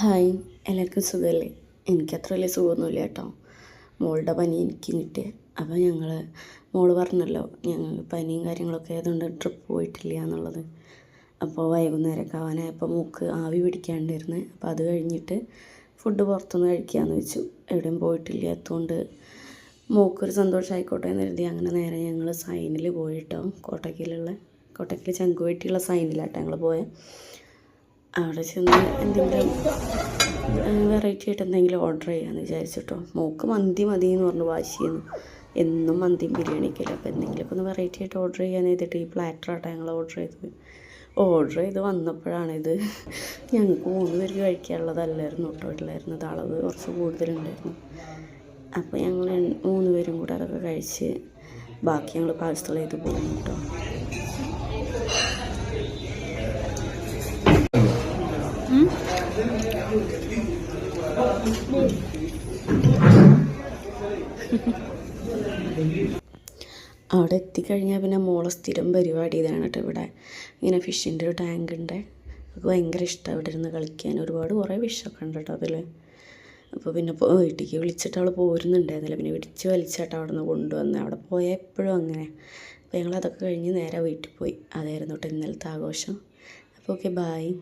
Hi, എല്ലാവർക്കും സുഖമല്ലേ? എനിക്കത്ര വലിയ സുഖമൊന്നുമില്ല കേട്ടോ. മോളുടെ പനി എനിക്ക് കിട്ടിയ. അപ്പോൾ മോള് പറഞ്ഞല്ലോ ഞങ്ങൾ പനിയും കാര്യങ്ങളൊക്കെ ആയതുകൊണ്ട് ട്രിപ്പ് പോയിട്ടില്ല എന്നുള്ളത്. അപ്പോൾ വൈകുന്നേരമൊക്കെ ആവാനായപ്പോൾ മൂക്ക് ആവി പിടിക്കാണ്ടിരുന്ന്. അപ്പോൾ അത് കഴിഞ്ഞിട്ട് ഫുഡ് പുറത്തുനിന്ന് കഴിക്കാമെന്ന് വെച്ചു. എവിടെയും പോയിട്ടില്ലാത്തതുകൊണ്ട് മൂക്കൊരു സന്തോഷമായിക്കോട്ടെ എന്ന് കരുതി അങ്ങനെ നേരെ ഞങ്ങൾ സൈനിൽ പോയിട്ടോ. കോട്ടയ്ക്കൽ ചങ്കുവെട്ടിയുള്ള സൈനിലാട്ടോ ഞങ്ങൾ പോയത്. അവിടെ ചെന്ന് എന്തെങ്കിലും വെറൈറ്റി ആയിട്ട് എന്തെങ്കിലും ഓർഡർ ചെയ്യാമെന്ന് വിചാരിച്ചിട്ടോ. മോൾക്ക് മന്തി മതി എന്ന് പറഞ്ഞു വാശിയെന്ന്. എന്നും മന്തിയും ബിരിയാണിയൊക്കെയല്ലേ. അപ്പോൾ എന്തെങ്കിലുമൊക്കെ ഒന്ന് വെറൈറ്റി ആയിട്ട് ഓർഡർ ചെയ്യാൻ ചെയ്തിട്ട് ഈ പ്ലാറ്ററാട്ടോ ഞങ്ങൾ ഓർഡർ ചെയ്ത് വന്നപ്പോഴാണിത്. ഞങ്ങൾക്ക് 3 പേർക്ക് കഴിക്കാനുള്ളതല്ലായിരുന്നു കേട്ടോ ഉള്ളായിരുന്നത്. അളവ് കുറച്ച് കൂടുതലുണ്ടായിരുന്നു. അപ്പോൾ ഞങ്ങൾ 3 പേരും കൂടെ അതൊക്കെ കഴിച്ച് ബാക്കി ഞങ്ങൾ പാഴ്സൽ ചെയ്ത് പോകുന്നു കേട്ടോ. അവിടെ എത്തിക്കഴിഞ്ഞാൽ പിന്നെ മോളെ സ്ഥിരം പരിപാടി ഇതാണ് കേട്ടോ. ഇവിടെ ഇങ്ങനെ ഫിഷിൻ്റെ ഒരു ടാങ്ക് ഉണ്ട്. അവൾക്ക് ഭയങ്കര ഇഷ്ടമാണ് ഇവിടെ ഇരുന്ന് കളിക്കാൻ. കുറേ ഫിഷൊക്കെ ഉണ്ട് കേട്ടോ അതിൽ. അപ്പോൾ പിന്നെ വീട്ടിലേക്ക് വിളിച്ചിട്ട് അവൾ പോരുന്നുണ്ടായിരുന്നില്ല. പിന്നെ പിടിച്ച് വലിച്ചിട്ട് അവിടെ നിന്ന് കൊണ്ടുവന്ന്. അവിടെ പോയാൽ എപ്പോഴും അങ്ങനെ. അപ്പോൾ ഞങ്ങളതൊക്കെ കഴിഞ്ഞ് നേരെ വീട്ടിൽ പോയി. അതായിരുന്നു കേട്ടോ ഇന്നലത്തെ ആഘോഷം. അപ്പോൾ ഓക്കെ, ബായ്.